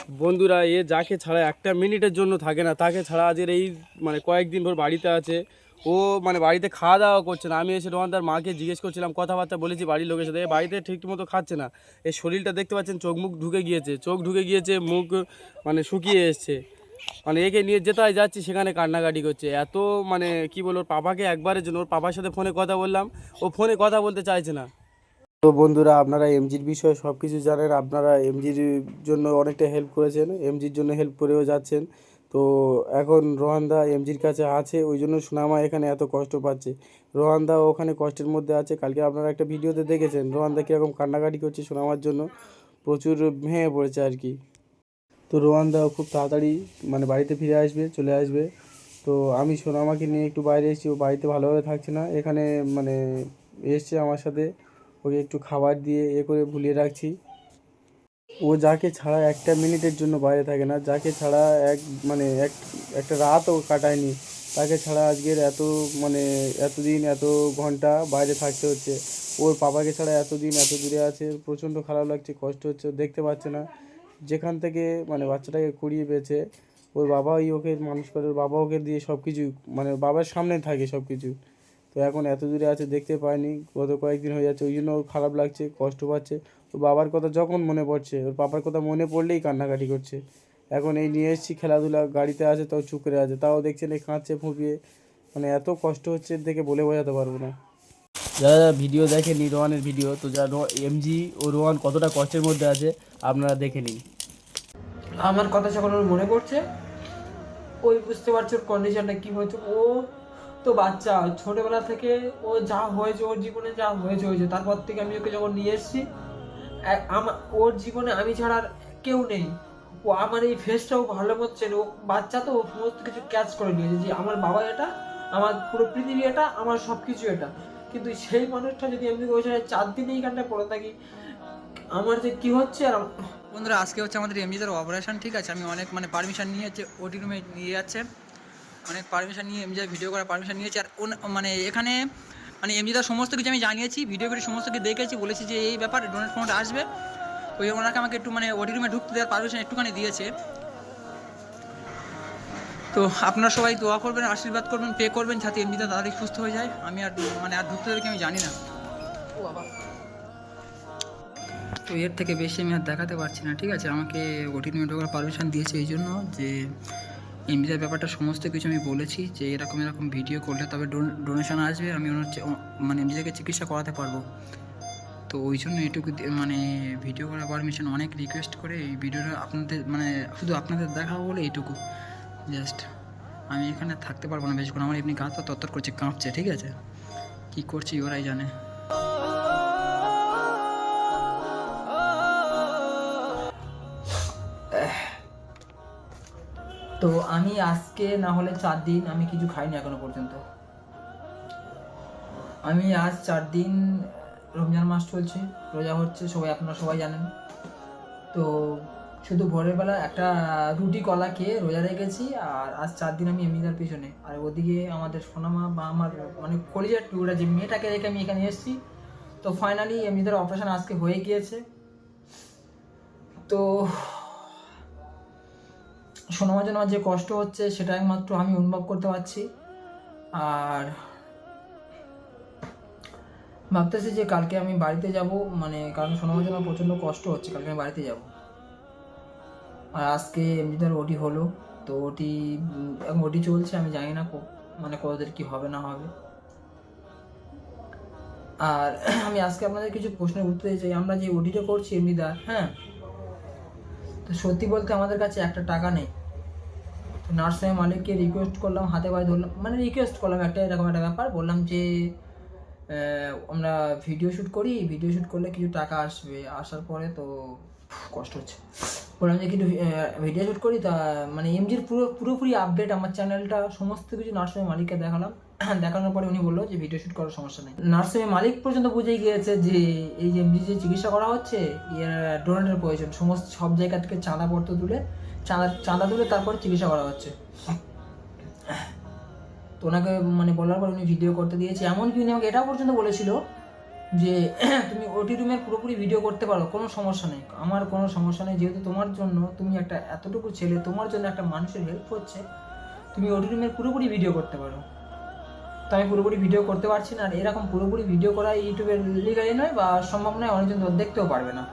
বন্ধুরা, যাকে ছাড়া একটা মিনিটের জন্য থাকে না, তাকে ছাড়া আজের এই কয়েকদিন ভর বাড়িতে আছে। ও বাড়িতে খাওয়া দাওয়া করছে না। আমি এসে রোহানদার মাকে জিজ্ঞেস করছিলাম, কথাবার্তা বলেছি বাড়ির লোকের সাথে, বাড়িতে ঠিক মতো খাচ্ছে না। এই শরীরটা দেখতে পাচ্ছেন, চোখ মুখ ঢুকে গিয়েছে, চোখ ঢুকে গিয়েছে, মুখ শুকিয়ে এসছে। একে নিয়ে যেটাই যাচ্ছি সেখানে কান্নাকাটি করছে। এত কি বলবো, ওর পাপাকে একবারের জন্য, ওর পাপার সাথে ফোনে কথা বললাম, ও ফোনে কথা বলতে চাইছে না। তো বন্ধুরা, আপনারা এমজির বিষয়ে সব কিছু জানেন। আপনারা এমজির জন্য অনেকটা হেল্প করেছেন, এমজির জন্য হেল্প করেও যাচ্ছেন। তো এখন রোহানদা এমজির কাছে আছে, ওই জন্য সুনামা এখানে এত কষ্ট পাচ্ছে। রোহানদা ওখানে কষ্টের মধ্যে আছে। কালকে আপনারা একটা ভিডিওতে দেখেছেন রোহানদা কীরকম কান্নাকাটি করছে সুনামার জন্য, প্রচুর ভেঙে পড়েছে আর কি। তো রোহানদা খুব তাড়াতাড়ি বাড়িতে ফিরে আসবে, চলে আসবে। তো আমি সোনামাকে নিয়ে একটু বাইরে এসেছি, ও বাড়িতে ভালোভাবে থাকছে না, এখানে এসছে আমার সাথে। ওকে একটু খাবার দিয়ে করে ভুলিয়ে রাখছি। ও যাকে ছাড়া একটা মিনিটের জন্য বাইরে থাকে না, যাকে ছাড়া এক এক একটা রাতও কাটায়নি, তাকে ছাড়া আজকের এত এতদিন এত ঘন্টা বাইরে থাকতে হচ্ছে। ওর পাপাকে ছাড়া এতদিন এত দূরে আছে, প্রচণ্ড খারাপ লাগছে, কষ্ট হচ্ছে, ও দেখতে পাচ্ছে না। যেখান থেকে বাচ্চাটাকে কুড়িয়ে পেয়েছে, ওর বাবাই ওকে মানুষ করে, ওর বাবা ওকে দিয়ে সব কিছু বাবার সামনে থাকে সব কিছু। তো এখন এত দূরে আছে, দেখতে পায়নি, গত কয়েকদিন হয়ে যাচ্ছে, ওই জন্য ওর খারাপ লাগছে, কষ্ট পাচ্ছে। ওর বাবার কথা যখন মনে পড়ছে, ওর পাপার কথা মনে পড়লেই কান্নাকাটি করছে। এখন এই নিয়ে এসেছি, খেলাধুলা গাড়িতে আছে, তাও চুপ করে আছে, তাও দেখছেন এই কাঁদছে ফুঁপিয়ে। এত কষ্ট হচ্ছে, দেখে বলে বোঝাতে পারবো না। যারা ভিডিও দেখেনি রোহানের ভিডিও, তো যা এমজি ও রোহান কতটা কষ্টের মধ্যে আছে আপনারা দেখে নিন। আমার কথা যখন ওর মনে পড়ছে, ওই বুঝতে পারছে ওর কন্ডিশনটা কী হয়েছে। ও তো বাচ্চা, ছোটোবেলা থেকে ও যা হয়েছে, ওর জীবনে যা হয়েছে হয়েছে, তারপর থেকে আমি ওকে যখন নিয়ে এসেছি, ওর জীবনে আমি ছাড়া আর কেউ নেই। ও আমার এই ফেসটাও ভালো মতো চেনে। ও বাচ্চা তো সমস্ত কিছু ক্যাচ করে নিয়েছে যে আমার বাবা এটা, আমার পুরো পৃথিবী এটা, আমার সব কিছু এটা। কিন্তু সেই মানুষটা যদি আমি ওই জায়গায় 4 দিন এইখানটায় পড়ে থাকি, আমার যে কী হচ্ছে। আর বন্ধুরা, আজকে হচ্ছে আমাদের এমজিদের অপারেশন, ঠিক আছে। আমি অনেক পারমিশন নিয়ে হচ্ছে ওটি রুমে নিয়ে যাচ্ছে, অনেক পারমিশন নিয়ে এমজিদের ভিডিও করার পারমিশন নিয়েছি। আর এখানে এমজিদার সমস্ত কিছু আমি জানিয়েছি, ভিডিও করে সমস্ত কিছু দেখেছি, বলেছি যে এই ব্যাপার ডোনেট ফোনটা আসবে। ওই ওনাকে আমাকে একটু ওটি রুমে ঢুকতে দেওয়ার পারমিশন একটুখানি দিয়েছে। তো আপনারা সবাই দোয়া করবেন, আশীর্বাদ করবেন, পে করবেন, যাতে এমজিদা তাড়াতাড়ি সুস্থ হয়ে যায়। আমি আর আর ঢুকতে দেবে কি আমি জানি না। ও বাবা, তো এর থেকে বেশি আমি আর দেখাতে পারছি না, ঠিক আছে। আমাকে ওটি রুমে ঢোকার পারমিশন দিয়েছে এই জন্য যে এমবিআর ব্যাপারটা সমস্ত কিছু আমি বলেছি, যে এরকম এরকম ভিডিও করলে তবে ডোনেশন আসবে, আমি ওনার এমবিআরকে চিকিৎসা করাতে পারবো। তো ওই জন্য এটুকু ভিডিও করার পারমিশন অনেক রিকোয়েস্ট করে এই ভিডিওটা আপনাদের শুধু আপনাদের দেখাবো বলে এইটুকু জাস্ট। আমি এখানে থাকতে পারবো না বেশিক্ষণ, আমার এমনি গা তো তত্তর করছে, কাঁপছে, ঠিক আছে। কী করছি ওরাই জানে। তো আমি আজকে না হলে 4 দিন আমি কিছু খাইনি এখনো পর্যন্ত। আমি আজ 4 দিন, রমজান মাস চলছে, রোজা হচ্ছে, আপনারা সবাই জানেন। তো শুধু ভোরের বেলা একটা রুটি কলা খেয়ে রোজা রেখেছি। আর আজ 4 দিন আমি এমনিদার পিছনে। আর ওদিকে আমাদের সোনামা বা আমার কলিজার টুকরা যে মেয়েটাকে রেখে আমি এখানে এসেছি। তো ফাইনালি এমনিদার অপারেশন আজকে হয়ে গিয়েছে। তো শোনার জন্য যে কষ্ট হচ্ছে সেটা একমাত্র আমি অনুভব করতে পারছি। আর ভাবতেছি যে কালকে আমি বাড়িতে যাব, কারণ শোনার জন্য প্রচণ্ড কষ্ট হচ্ছে, কালকে আমি বাড়িতে যাব। আর আজকে এমনিদের ওটি হলো, তো এখন ওটি চলছে, আমি জানি না কতদের কি হবে না হবে। আর আমি আজকে আপনাদের কিছু প্রশ্নের উত্তর দিতে চাই। আমরা যে ওটিটা করছি এমনিদার, হ্যাঁ, তো সত্যি বলতে আমাদের কাছে একটা টাকা নেই। তো নার্সিং মালিককে রিকোয়েস্ট করলাম, হাতে পায়ে ধরলাম, রিকোয়েস্ট করলাম একটা এরকম একটা ব্যাপার, বললাম যে আমরা ভিডিও শ্যুট করি, ভিডিও শ্যুট করলে কিছু টাকা আসবে। আসার পরে তো কষ্ট হচ্ছে, বললাম যে কিন্তু ভিডিও শ্যুট করি, তা এমজির পুরোপুরি আপডেট আমার চ্যানেলটা সমস্ত কিছু নার্সিং মালিককে দেখালাম। দেখানোর পরে উনি বললো যে ভিডিও শ্যুট করার সমস্যা নেই। নার্সিং মালিক পর্যন্ত বুঝেই গিয়েছে যে এই যে এমজি যে চিকিৎসা করা হচ্ছে এর ডোনেটের প্রয়োজন, সব জায়গা থেকে চাঁদাপত্র তুলে চাঁদা তুলে তারপরে চিকিৎসা করা হচ্ছে। তো ওনাকে বলার পর উনি ভিডিও করতে দিয়েছে। এমনকি উনি আমাকে এটা পর্যন্ত বলেছিল যে তুমি ওটি রুমের পুরোপুরি ভিডিও করতে পারো, কোনো সমস্যা নেই, আমার কোনো সমস্যা নেই, যেহেতু তোমার জন্য, তুমি একটা এতটুকু ছেলে, তোমার জন্য একটা মানুষের হেল্প হচ্ছে, তুমি ওটি রুমের পুরোপুরি ভিডিও করতে পারো। তো আমি পুরোপুরি ভিডিও করতে পারছি না, আর এরকম পুরোপুরি ভিডিও করা ইউটিউবে লিগালি নয় বা সম্ভব নয়, অনেকজন দেখতেও পারবে না।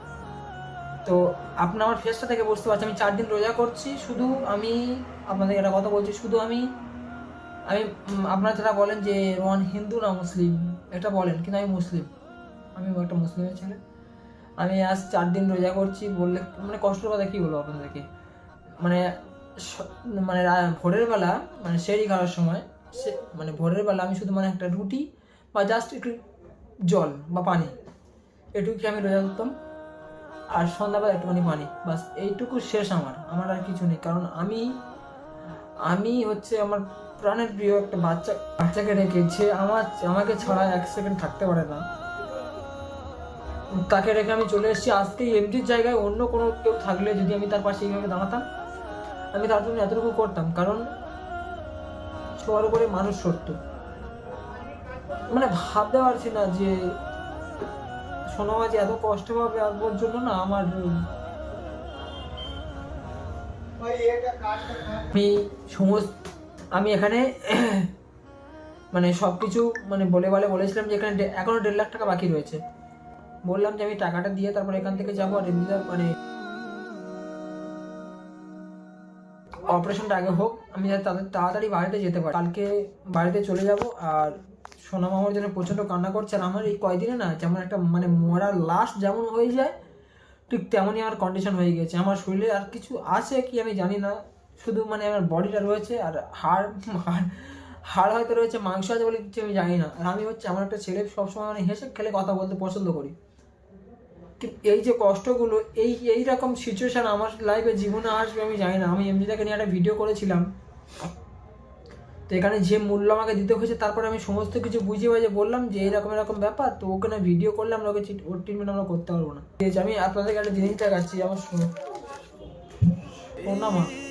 তো আপনার আমার ফেসটা থেকে বুঝতে পারছি আমি 4 দিন রোজা করছি। শুধু আমি আপনাদের একটা কথা বলছি, শুধু আমি আপনারা যারা বলেন যে রোহান হিন্দু না মুসলিম এটা বলেন, কিন্তু আমি মুসলিম, আমি একটা মুসলিমের ছেলে। আমি আজ 4 দিন রোজা করছি বললে মানে কষ্টের কথা কী বলবো আপনাদেরকে। মানে মানে ভোরের বেলা মানে সেরি খাওয়ার সময় মানে ভোরের বেলা আমি শুধু মানে একটা রুটি বা জাস্ট একটু জল বা পানি এটুকু আমি রোজা করতাম, আর সন্ধ্যাবেলা একটুখানি পানি, বাস এইটুকু শেষ। আমার আর কিছু নেই, কারণ আমি হচ্ছে আমার প্রাণের প্রিয় একটা বাচ্চাকে রেখে, যে আমাকে ছাড়া 1 সেকেন্ড থাকতে পারে না, তাকে রেখে আমি চলে এসেছি। আজকে এমডির জায়গায় অন্য কোনো কেউ থাকলে যদি আমি তার পাশে এইভাবে দাঁড়াতাম, আমি তার জন্য এতটুকু করতাম, কারণ সবার উপরে মানুষ সত্য। মানে ভাবতে পারছি না যে সোনামা যে এত কষ্ট পাবে ওর জন্য না। আমি এখানে মানে সব কিছু মানে বলেছিলাম যে এখানে এখনো 1.5 লাখ টাকা বাকি রয়েছে। বললাম যে আমি টাকাটা দিয়ে তারপর এখান থেকে যাবো, আর মানে অপারেশনটা আগে হোক, আমি যাতে তাড়াতাড়ি বাড়িতে যেতে পারি। কালকে বাড়িতে চলে যাব। আর সোনাম আমার জন্য প্রচণ্ড কান্না করছে, আর আমার এই কয়দিনে না যেমন একটা মানে মরার লাশ যেমন হয়ে যায় ঠিক তেমনই আমার কন্ডিশন হয়ে গেছে। আমার শরীরে আর কিছু আছে কি আমি জানি না, শুধু মানে আমার বডিটা রয়েছে, আর হাড় হয়তো রয়েছে, মাংস আছে বলে কিছু আমি জানি না। আর আমি হচ্ছে আমার একটা ছেলে, সবসময় মানে হেসে খেলে কথা বলতে পছন্দ করি, কিন্তু এই যে কষ্টগুলো, এইরকম সিচুয়েশান আমার লাইফে জীবনে আসবে আমি জানি না। আমি এমনিটাকে নিয়ে একটা ভিডিও করেছিলাম, তো এখানে যে মূল্য আমাকে দিতে হয়েছে, তারপরে আমি সমস্ত কিছু বুঝিয়ে বাজে বললাম যে এরকম ব্যাপার, তো ওখানে ভিডিও করলে আমরা ওকে ওর ট্রিটমেন্ট আমরা করতে পারবো না। ঠিক আছে, আমি আপনাদেরকে একটা জিনিস দেখাচ্ছি। আমার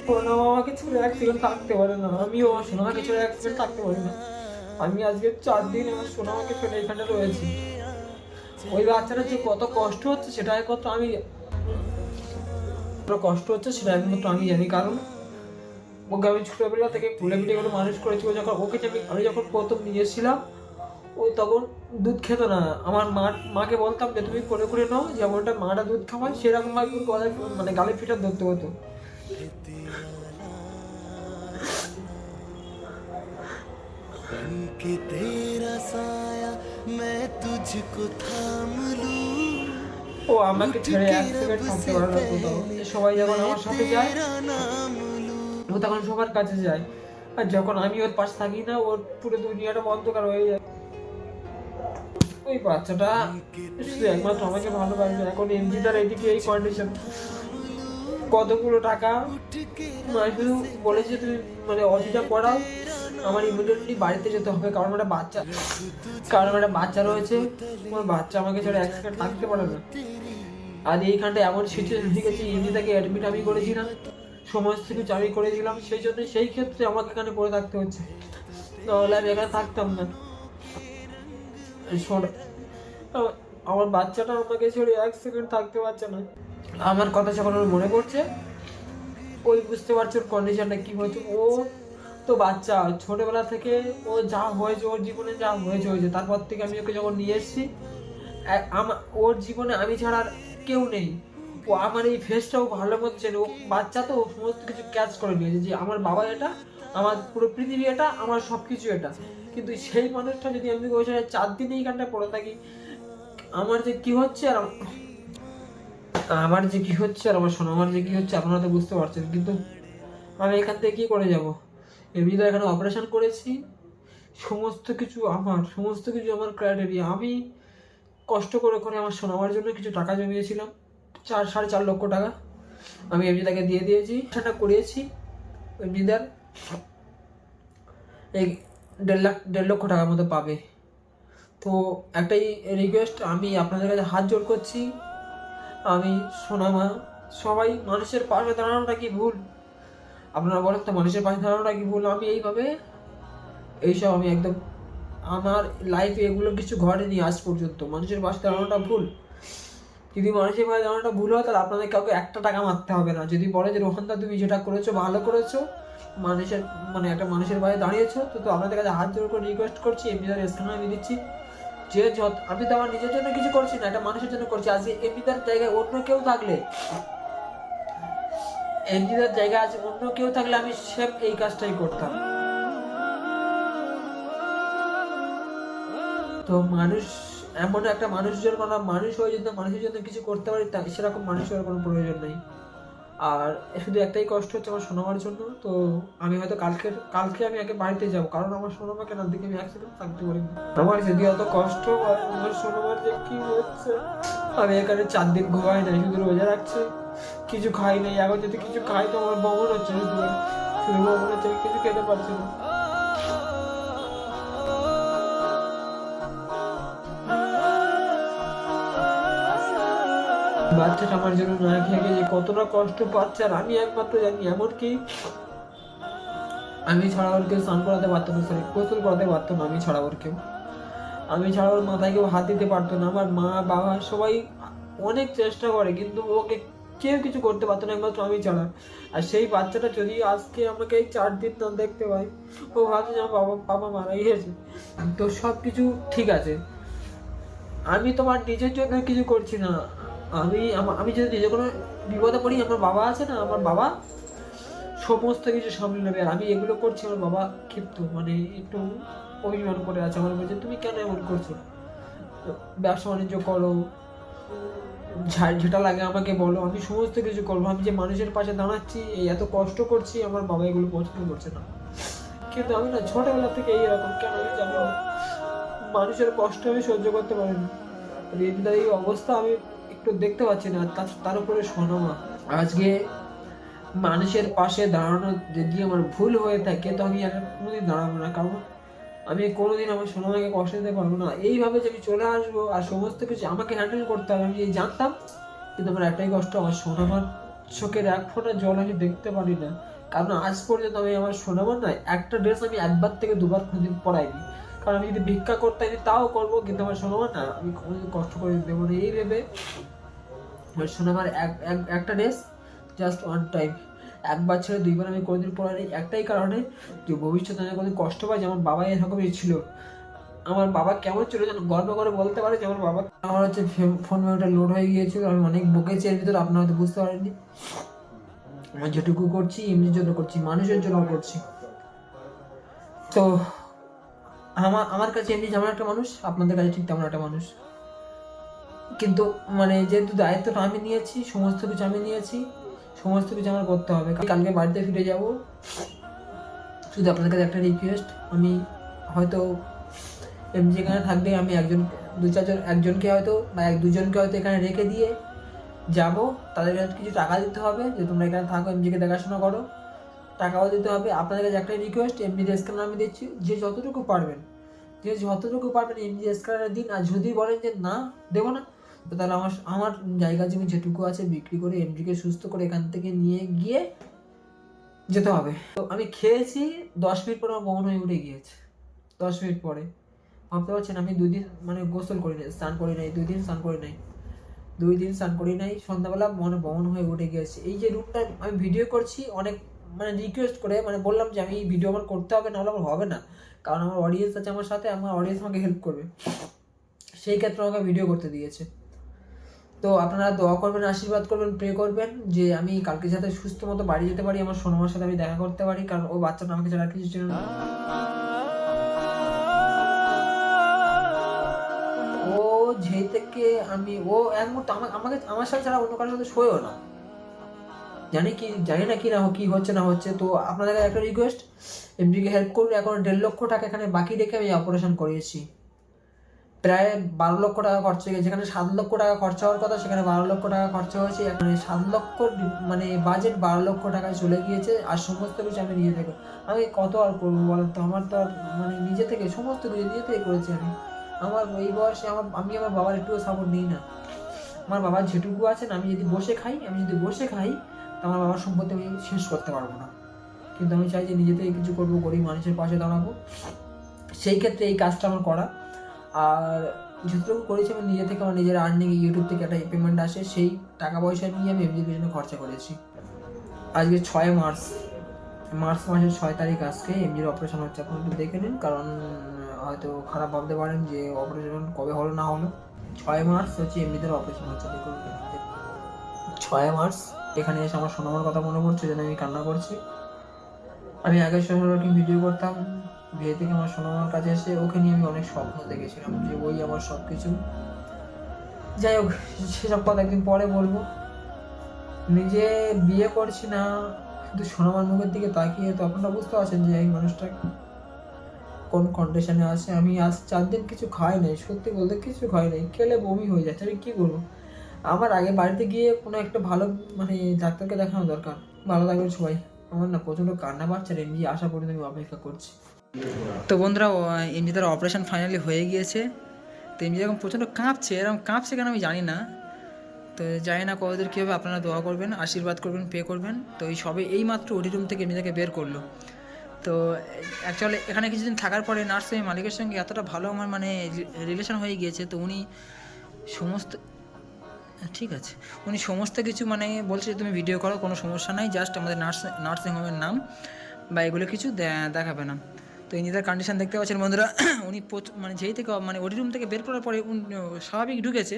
সোনামা আমাকে ছেড়ে 1 সেকেন্ড থাকতে পারে না, আমিও সোনামাকে ছেড়ে 1 সেকেন্ড থাকতে পারি না। আমি আজকে 4 দিন আমার সোনামাকে ছেড়ে এখানে রয়েছি। ওই বাচ্চাটা যে কত কষ্ট হচ্ছে সেটা একমাত্র আমি জানি, কারণ ওকে আমি ছোটবেলা থেকে কোলে পিঠে করে মানুষ করেছি। আমি যখন প্রথম নিয়ে এসেছিলাম, ও তখন দুধ খেত না। আমার মাকে বলতাম যে তুমি করে নাও, যেমনটা মাটা দুধ খাওয়ায় সেরকম ভাবে মানে গালে পিঠা ধরতে হতো। ও আমাকে ছেড়ে 1 সেকেন্ড থাকতে পারে না কোথাও। সবাই যখন আমার সাথে যায় ও তখন সবার কাছে যায়, আর যখন আমি ওর পাশে থাকি না, ওর পুরো দুনিয়াটা অন্ধকার হয়ে যায়। ওই বাচ্চাটা শুধু একমাত্র আমাকে ভালোবাসবে। এখন এমজিটার এদিকে এই কন্ডিশন, কতগুলো টাকা শুধু বলেছে তুমি মানে অসুবিধা পড়াও, আমার ইমিডিয়েটলি বাড়িতে যেতে হবে, কারণ একটা বাচ্চা রয়েছে। আমার বাচ্চা আমাকে ছেড়ে 1 সেকেন্ড থাকতে পারে না। আর এইখানটা এমন সিচুয়েশন হয়ে গেছে, এমনিটাকে অ্যাডমিট আমি করেছিলাম, সমস্ত কিছু আমি করেছিলাম, সেই ক্ষেত্রে আমাকে এখানে পড়ে থাকতে হচ্ছে, নাহলে আমি এখানে থাকতাম না। আমার বাচ্চাটা আমাকে ছেড়ে 1 সেকেন্ড থাকতে পারছে না। আমার কথা যখন ওর মনে পড়ছে, ওই বুঝতে পারছে ওর কন্ডিশনটা কী হয়েছে। ও তো বাচ্চা, ছোটোবেলা থেকে ও যা হয়েছে, ওর জীবনে যা হয়েছে, তারপর থেকে আমি ওকে যখন নিয়ে এসেছি, ওর জীবনে আমি ছাড়া আর কেউ নেই। ও আমার এই ফেসটাও ভালো মতো চেনে। ও বাচ্চা তো সমস্ত কিছু ক্যাচ করে নিয়েছে যে আমার বাবা এটা, আমার পুরো পৃথিবী এটা, আমার সব কিছু এটা। কিন্তু সেই মানুষটা যদি আমি ওই 4 দিন এইখানটায় পড়ে থাকি, আমার যে কী হচ্ছে আর আমার সোনামার যে কী হচ্ছে আপনারা তো বুঝতে পারছেন। কিন্তু আমি এখান থেকে কী করে যাব? এমনি তো এখানে অপারেশন করেছি, সমস্ত কিছু আমার ক্রাইটেরিয়া। আমি কষ্ট করে আমার সোনামার জন্য কিছু টাকা জমিয়েছিলাম, 4.5 লক্ষ টাকা আমি এমনিদাকে দিয়ে দিয়েছি। সেটা করিয়েছি এমনিদার এই 1.5 লক্ষ টাকার মতো পাবে। তো একটাই রিকোয়েস্ট, আমি আপনাদের কাছে হাত জোড় করছি, আমি সোনামা, সবাই মানুষের পাশে দাঁড়ানোটা কি ভুল? আপনারা বলেন তো মানুষের পাশে দাঁড়ানোটা কি ভুল? আমি এইসব আমি একদম আমার লাইফে এগুলো কিছু ঘটেনি আজ পর্যন্ত। মানুষের পাশে দাঁড়ানোটা ভুল, যদি মানুষের পাশে দাঁড়ানোটা ভুল হয় তাহলে আপনাদের কাউকে একটা টাকা মারতে হবে না। যদি বলে যে রোহনদা তুমি যেটা করেছো ভালো করেছো, মানুষের মানে একটা মানুষের পাশে দাঁড়িয়েছো, তো আপনাদের কাছে হাত জোর করে রিকোয়েস্ট করছি, এমনিদার স্থানে আমি দিচ্ছি যে আমি তো আমার নিজের জন্য কিছু করছি না, একটা মানুষের জন্য করছি। আজকে এমনিদার জায়গায় অন্য কেউ থাকলে, এমনিদার জায়গায় আছে অন্য কেউ থাকলে আমি সেম এই কাজটাই করতাম। তো মানুষ এমন একটা মানুষজন, মানুষ হয়ে যদি মানুষের জন্য কিছু করতে পারি সেরকম মানুষ হওয়ার কোনো প্রয়োজন নেই। আর শুধু একটাই কষ্ট হচ্ছে আমার সোনামার জন্য। তো আমি হয়তো কালকে আমি আগে বাড়িতে যাবো, কারণ আমার সোনামাকে না দিকে আমি অ্যাক্সিডেন্ট থাকতে পারি না। আমার যদি অত কষ্ট হয়, আমার সোনামার যে কি হচ্ছে, আমি এখানে 4 দিন ঘুমাই নাই, শুধু রোজা রাখছি, কিছু খাই নাই। এখন যদি কিছু খাই তো আমার বমন হচ্ছে, শুধু বমন হচ্ছে, আমি কিছু খেতে পারছি না। বাচ্চাটা আমার জন্য না খেয়ে যে কতটা কষ্ট পাচ্ছে আর আমি একমাত্র জানি। এমনকি আমি ছাড়া ওর কেউ স্নান করাতে পারতো না, সরি গোসল করাতে পারতো না আমি ছাড়া ওর কেউ। আমি ছাড়া ওর মাথায় কেউ হাত দিতে পারতো না। আমার মা বাবা সবাই অনেক চেষ্টা করে, কিন্তু ওকে কেউ কিছু করতে পারতো না একমাত্র আমি ছাড়া। আর সেই বাচ্চাটা যদি আজকে আমাকে এই 4 দিন না দেখতে পাই, ও ভাবছে যে আমার বাবা মারা গিয়েছে। তো সব কিছু ঠিক আছে, আমি তোমার নিজের জন্য কিছু করছি না। আমি যদি নিজে কোনো বিপদে পড়ি, আমার বাবা আছে না, আমার বাবা সমস্ত কিছু সামলে নেবে। আর আমি এগুলো করছি, আমার বাবা ক্ষিপ্ত, মানে একটু অভিমান করে আছে। আমার বলছে তুমি কেন এমন করছো, ব্যবসা বাণিজ্য করো, যেটা লাগে আমাকে বলো, আমি সমস্ত কিছু করবো। আমি যে মানুষের পাশে দাঁড়াচ্ছি, এই এত কষ্ট করছি, আমার বাবা এগুলো পছন্দ করছে না। কিন্তু আমি না ছোটবেলা থেকে এইরকম, কেন আমি জানি না, মানুষের কষ্ট আমি সহ্য করতে পারিনি। এই অবস্থা আমি একটু দেখতে পাচ্ছি না। তার উপরে সোনামা, আজকে মানুষের পাশে দাঁড়ানো যদি আমার ভুল হয়ে থাকে তো আমি আর কোনোদিন দাঁড়াবো না, কারণ আমি কোনোদিন আমার সোনামাকে কষ্ট দিতে পারবো না। এইভাবে যে আমি চলে আসবো আর সমস্ত কিছু আমাকে হ্যান্ডেল করতে হবে, আমি জানতাম। কিন্তু আমার একটাই কষ্ট, আমার সোনামার চোখের এক ফোঁটা জল আমি দেখতে পারি না। কারণ আজ পর্যন্ত আমি আমার সোনামার নয় একটা ড্রেস আমি 1বার থেকে 2বার কোনোদিন পরাইনি। কারণ আমি যদি ভিক্ষা করতে আমি তাও করবো, কিন্তু আমার সোনামার না আমি কোনোদিন কষ্ট করে দেবো না। এই ভেবে আমার সোনামার একটা ড্রেস জাস্ট 1 টাইম, 1বার ছেড়ে 2বার আমি কোনোদিন পরাইনি। একটাই কারণে যে ভবিষ্যতে আমি কোনোদিন কষ্ট পাই, যে আমার বাবা এরকমই ছিল। আমার বাবা কেমন ছিল যেন গর্ব করে বলতে পারে যে আমার বাবা। আমার হচ্ছে ফোন মেমোরিটা লোড হয়ে গিয়েছিল, আমি অনেক বকেছি এর ভিতরে, আপনারা হয়তো বুঝতে পারেননি। আমি যেটুকু করছি এমনির জন্য করছি, মানুষের জন্য করছি। তো আমার কাছে এমনি যেমন একটা মানুষ, আপনাদের কাছে ঠিক তেমন একটা মানুষ। কিন্তু মানে যেহেতু দায়িত্বটা আমি নিয়েছি, সমস্ত কিছু আমি নিয়েছি, সমস্ত কিছু আমার করতে হবে। কালকে বাড়িতে ফিরে যাব। শুধু আপনাদের কাছে একটা রিকোয়েস্ট, আমি হয়তো এমজি এখানে থাকলে আমি একজনকে হয়তো বা 1-2জনকে হয়তো এখানে রেখে দিয়ে যাব। তাদেরকে কিছু টাকা দিতে হবে যে তোমরা এখানে থাকো, এমজিকে দেখাশোনা করো, টাকাও দিতে হবে। আপনাদের কাছে একটাই রিকোয়েস্ট, এমজি স্ক্যানার আমি দিচ্ছি, যে যতটুকু পারবেন এমজি স্ক্যানার দিন। আর যদি বলেন যে না দেবো না, তো তাহলে আমার জায়গা জমি যেটুকু আছে বিক্রি করে এমজিকে সুস্থ করে এখান থেকে নিয়ে গিয়ে যেতে হবে। তো আমি খেয়েছি, 10 মিনিট পরে আমার বমন হয়ে উঠে গিয়েছে। 10 মিনিট পরে ভাবতে পারছেন, আমি 2 দিন মানে গোসল করি নাই, স্নান করি নাই, 2 দিন স্নান করি নাই, সন্ধ্যাবেলা মনে বমন হয়ে উঠে গিয়েছে। এই যে রুমটা আমি ভিডিও করছি, অনেক মানে রিকোয়েস্ট করে মানে বললাম যে আমি এই ভিডিও আমার করতে হবে, নাহলে আমার হবে না, কারণ আমার অডিয়েন্স আছে আমার সাথে, আমার অডিয়েন্স আমাকে হেল্প করবে, সেই ক্ষেত্রে আমাকে ভিডিও করতে দিয়েছে। তো আপনারা দোয়া করবেন, আশীর্বাদ করবেন, প্রে করবেন যে আমি কালকে যাতে সুস্থ মতো বাড়ি যেতে পারি, আমার সোনামার সাথে আমি দেখা করতে পারি, কারণ ও বাচ্চাটা আমাকে ছাড়া কিছু ছিল না। ও যেই থেকে ও এক মুহূর্তে আমার সাথে ছাড়া অন্য কারোর সাথে শোয়ও না। জানি না কি হচ্ছে না হচ্ছে। তো আপনাদের কাছে একটা রিকোয়েস্ট, এমডিকে হেল্প করুন। এখন 1.5 লক্ষ টাকা এখানে বাকি রেখে আমি অপারেশন করিয়েছি। প্রায় 12 লক্ষ টাকা খরচা হয়ে গেছে। যেখানে 7 লক্ষ টাকা খরচা হওয়ার কথা সেখানে 12 লক্ষ টাকা খরচা হয়েছে। এখানে 7 লক্ষ মানে বাজেট 12 লক্ষ টাকায় চলে গিয়েছে। আর সমস্ত কিছু আমি নিজে থেকে, আমি কত আর করবো বলেন তো, আমার তো আর মানে নিজে থেকে সমস্ত কিছু নিজে থেকে করেছি আমি। আমার এই বয়সে আমি আমার বাবার একটুও সাপোর্ট নিই না। আমার বাবার যেটুকু আছেন, আমি যদি বসে খাই তো আমার বাবার সম্পত্তি আমি শেষ করতে পারবো না। কিন্তু আমি চাই যে নিজে থেকে কিছু করবো, গরিব মানুষের পাশে দাঁড়াবো, সেই ক্ষেত্রে এই কাজটা আমার করা। আর যতটুকু করেছি আমি নিজে থেকে, আমার নিজের আর্নিং, ইউটিউব থেকে একটা পেমেন্ট আসে, সেই টাকা পয়সা নিয়ে আমি এমনির পিছনে খরচা করেছি। আজকে 6 মার্চ মাসের 6 তারিখ আজকে এমজির অপারেশন হচ্ছে। আপনি একটু দেখে নিন, কারণ হয়তো খারাপ ভাবতে পারেন যে অপারেশন কবে হলো না হলো। 6 মার্চ হচ্ছে এমনিদের অপারেশন হচ্ছে। দেখুন 6 মার্চ। এখানে এসে আমার সোনামার কথা মনে পড়ছে, যেন আমি কান্না করছি। আমি আগে সরাসরি ভিডিও করতাম, বিয়ে থেকে আমার সোনামার কাছে এসে ওকে নিয়ে আমি অনেক স্বপ্ন দেখেছিলাম যে ওই আমার সব কিছু। যাই হোক, সেসব কথা একদিন পরে বলবো। নিজে বিয়ে করছি না, শুধু সোনামার মুখের দিকে তাকিয়ে তো আপনারা বুঝতে পারছেন যে এই মানুষটা কোন কন্ডিশনে আছে। আমি আজ 4 দিন কিছু খাই নাই, সত্যি বলতে কিছু খাই নাই, খেলে বমি হয়ে যাচ্ছে। আমি কী করবো? আমার আগে বাড়িতে গিয়ে কোনো একটা ভালো মানে ডাক্তারকে দেখানো দরকার। ভালো থাকবেন সবাই। আমার না প্রচণ্ড কান্না পাচ্ছে, আর এমনি আসা পর্যন্ত আমি অপেক্ষা করছি। তো বন্ধুরা, এমনি তার অপারেশন ফাইনালি হয়ে গিয়েছে। তো এমনি যখন প্রচণ্ড কাঁপছে, এরকম কাঁপছে কেন আমি জানি না। তো জানি না কতদূর কী হবে, আপনারা দোয়া করবেন, আশীর্বাদ করবেন, পে করবেন। তো এই সবে এইমাত্র ওটি রুম থেকে এমনিটাকে বের করলো। তো অ্যাকচুয়ালি এখানে কিছুদিন থাকার পরে নার্সিং মালিকের সঙ্গে এতটা ভালো আমার মানে রিলেশন হয়ে গিয়েছে। তো উনি সমস্ত ঠিক আছে, উনি সমস্ত কিছু মানে বলছে যে তুমি ভিডিও করো, কোনো সমস্যা নাই, জাস্ট আমাদের নার্সিং হোমের নাম বা এগুলো কিছু দেখাবে না। তো ইনি তার কন্ডিশন দেখতে পাচ্ছেন বন্ধুরা। উনি মানে যেই থেকে মানে ওটি রুম থেকে বের করার পরে স্বাভাবিক ঢুকেছে,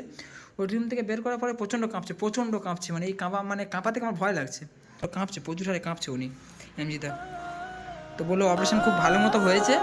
ওটি রুম থেকে বের করার পরে প্রচণ্ড কাঁপছে, মানে এই কাঁপাতে আমার ভয় লাগছে। তো কাঁপছে, প্রচুর হারে কাঁপছে উনি এমজিদা। তো বললো অপারেশন খুব ভালো মতো হয়েছে।